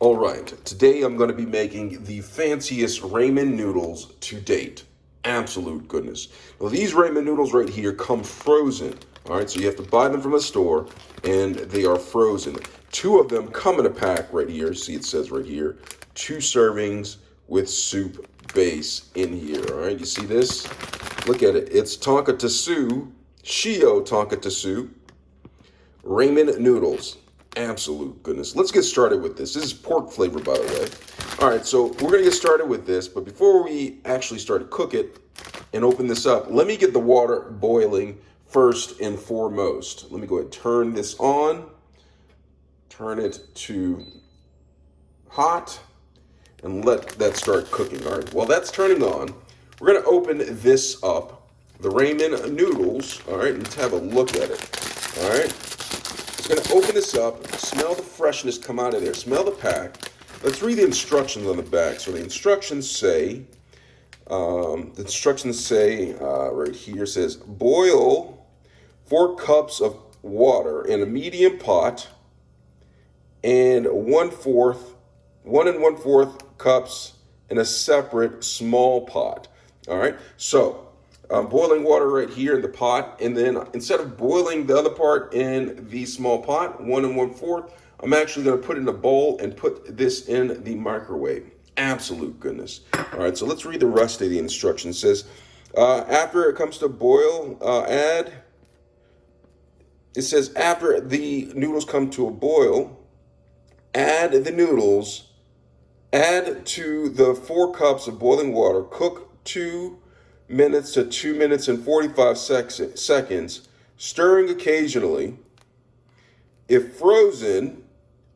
Alright, today I'm going to be making the fanciest ramen noodles to date. Absolute goodness. Well, these ramen noodles right here come frozen. Alright, so you have to buy them from a store, and they are frozen. 2 of them come in a pack right here. See, it says right here, 2 servings with soup base in here. Alright, you see this? Look at it. It's Tonkatosu, Shio Tonkatosu Ramen Noodles. Absolute goodness. Let's get started with this. This is pork flavor, by the way. All right, so we're going to get started with this, but before we actually start to cook it and open this up, let me get the water boiling first and foremost. Let me go ahead and turn this on, turn it to hot, and let that start cooking. All right, while that's turning on, we're going to open this up, the ramen noodles, all right, and let's have a look at it. All right. It's going to open this up, smell the freshness come out of there, smell the pack. Let's read the instructions on the back. So the instructions say, right here says, boil 4 cups of water in a medium pot and 1 1/4 cups in a separate small pot. All right, so boiling water right here in the pot, and then instead of boiling the other part in the small pot, 1 1/4, I'm actually going to put it in a bowl and put this in the microwave. Absolute goodness. All right, so let's read the rest of the instructions. It says, after it comes to boil, after the noodles come to a boil, add the noodles, add to the 4 cups of boiling water, cook 2 minutes to 2 minutes and 45 seconds, stirring occasionally. If frozen,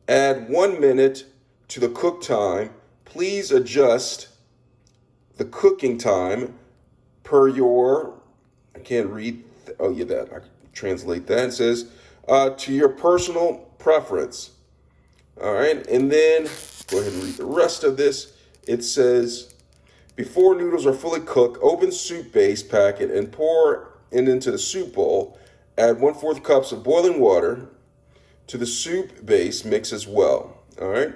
add 1 minute to the cook time. Please adjust the cooking time per your, I can't read, oh yeah, that, I can translate that. It says, to your personal preference. All right, and then go ahead and read the rest of this. It says, before noodles are fully cooked, open soup base packet and pour it into the soup bowl. Add 1/4 cups of boiling water to the soup base mix as well. All right.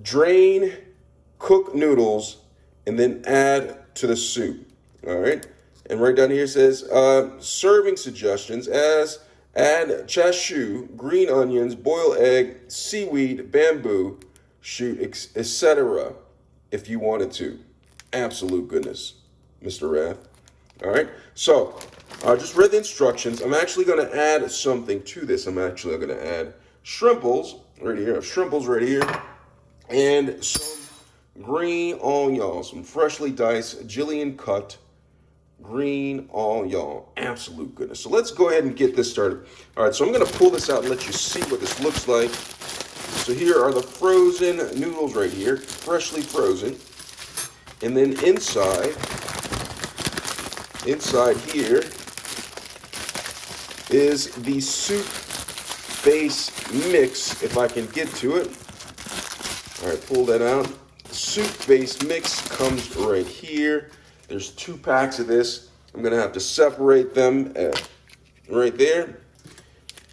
Drain, cook noodles, and then add to the soup. All right. And right down here it says serving suggestions as add chashu, green onions, boiled egg, seaweed, bamboo shoot, etc. if you wanted to. Absolute goodness, Mr. Wrath. All right, so I just read the instructions. I'm actually going to add something to this. I'm going to add shrimples right here. I have shrimples right here, and some green onion, some freshly diced, julienne cut green onion. Absolute goodness. So let's go ahead and get this started. All right, so I'm going to pull this out and let you see what this looks like. So here are the frozen noodles right here, freshly frozen. And then inside here is the soup base mix, if I can get to it. All right, pull that out. Soup base mix comes right here. There's 2 packs of this. I'm gonna have to separate them right there.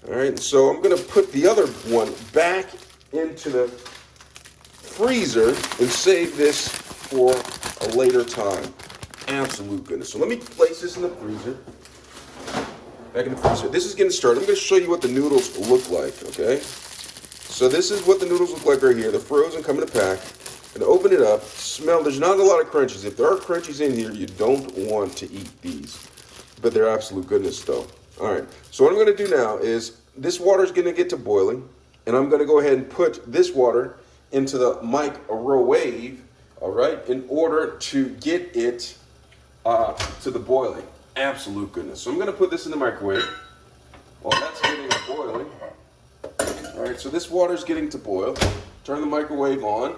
All right, so I'm gonna put the other one back into the freezer and save this for a later time. Absolute goodness. So let me place this in the freezer. Back in the freezer. This is getting started. I'm going to show you what the noodles look like, okay? So this is what the noodles look like right here. They're frozen, come in a pack. And open it up. Smell. There's not a lot of crunchies. If there are crunchies in here, you don't want to eat these. But they're absolute goodness, though. All right. So what I'm going to do now is this water is going to get to boiling. And I'm going to go ahead and put this water into the microwave, all right, in order to get it to the boiling. Absolute goodness. So I'm going to put this in the microwave while that's getting boiling. All right, so this water is getting to boil. Turn the microwave on.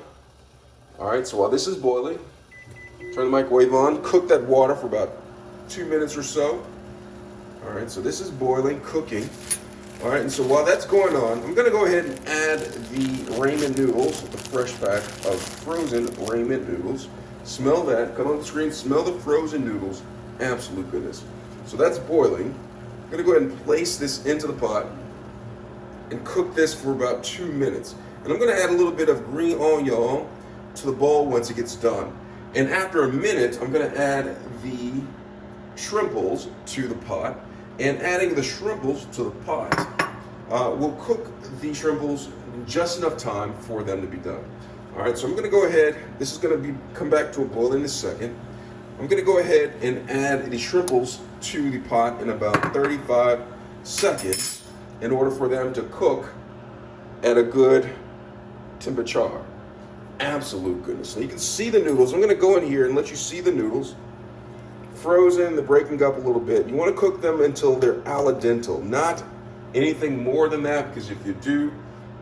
All right, so while this is boiling, turn the microwave on. Cook that water for about 2 minutes or so. All right, so this is boiling, cooking. All right, and so while that's going on, I'm gonna go ahead and add the ramen noodles, the fresh pack of frozen ramen noodles. Smell that, come on the screen, smell the frozen noodles. Absolute goodness. So that's boiling. I'm gonna go ahead and place this into the pot. and cook this for about 2 minutes. And I'm gonna add a little bit of green onion to the bowl once it gets done. And after a minute, I'm gonna add the shrimples to the pot. And adding the shrimples to the pot will cook the shrimples just enough time for them to be done. All right, so I'm gonna go ahead, this is gonna come back to a boil in a second. I'm gonna go ahead and add the shrimples to the pot in about 35 seconds in order for them to cook at a good temperature. Absolute goodness. So you can see the noodles. I'm gonna go in here and let you see the noodles. Frozen, they're breaking up a little bit. You wanna cook them until they're al dente, not anything more than that, because if you do,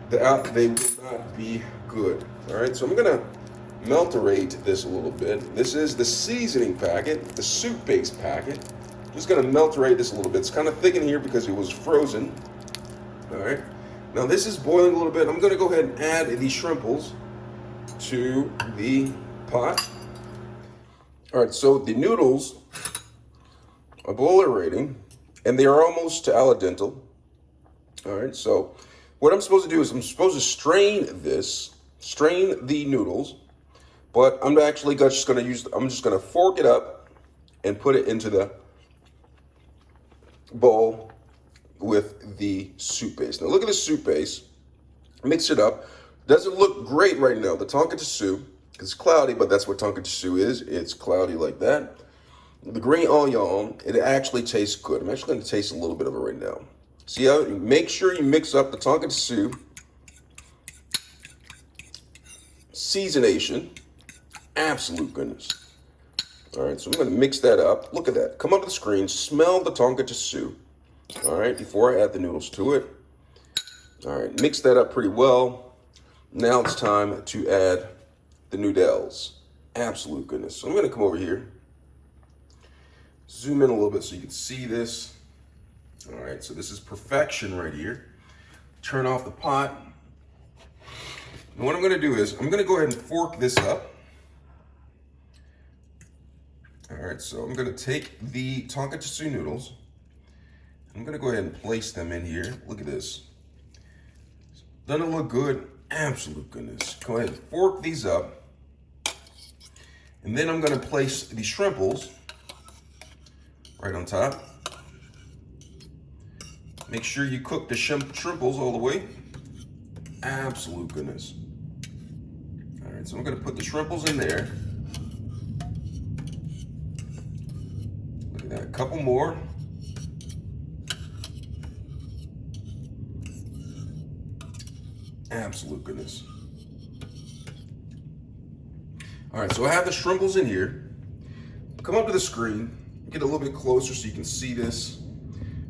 they will not be good. All right, so I'm gonna melterate this a little bit. This is the seasoning packet, the soup base packet. Just gonna melterate this a little bit. It's kind of thick in here because it was frozen. All right, now this is boiling a little bit. I'm gonna go ahead and add these shrimples to the pot. All right, so the noodles are boiling and they are almost to al dente. All right, so what I'm supposed to do is I'm supposed to strain the noodles, but I'm actually just gonna fork it up and put it into the bowl with the soup base. Now look at the soup base, mix it up. Doesn't look great right now, the tonkatsu. It's cloudy, but that's what tonkatsu is. It's cloudy like that. The green onion, it actually tastes good. I'm actually gonna taste a little bit of it right now. See how, make sure you mix up the tonkatsu seasonation. Absolute goodness. All right, so I'm gonna mix that up. Look at that, come up to the screen, smell the tonkatsu. All right, before I add the noodles to it. All right, mix that up pretty well. Now it's time to add the noodles. Absolute goodness. So I'm gonna come over here, zoom in a little bit so you can see this. All right, so this is perfection right here. Turn off the pot. And what I'm gonna do is, I'm gonna go ahead and fork this up. All right, so I'm gonna take the tonkatsu noodles. I'm gonna go ahead and place them in here. Look at this. Doesn't it look good? Absolute goodness. Go ahead and fork these up. And then I'm gonna place the shrimples right on top. Make sure you cook the shrimples all the way. Absolute goodness. All right, so I'm gonna put the shrimples in there. Look at that, a couple more. Absolute goodness. All right, so I have the shrimples in here. Come up to the screen, get a little bit closer so you can see this.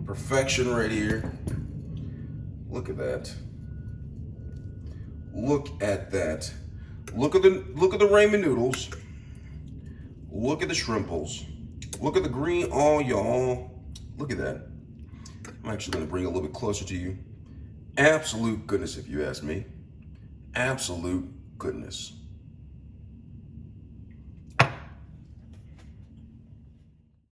Perfection right here. Look at that. Look at that. Look at the ramen noodles. Look at the shrimples. Look at the green onion. Look at that. I'm actually gonna bring it a little bit closer to you. Absolute goodness, if you ask me. Absolute goodness.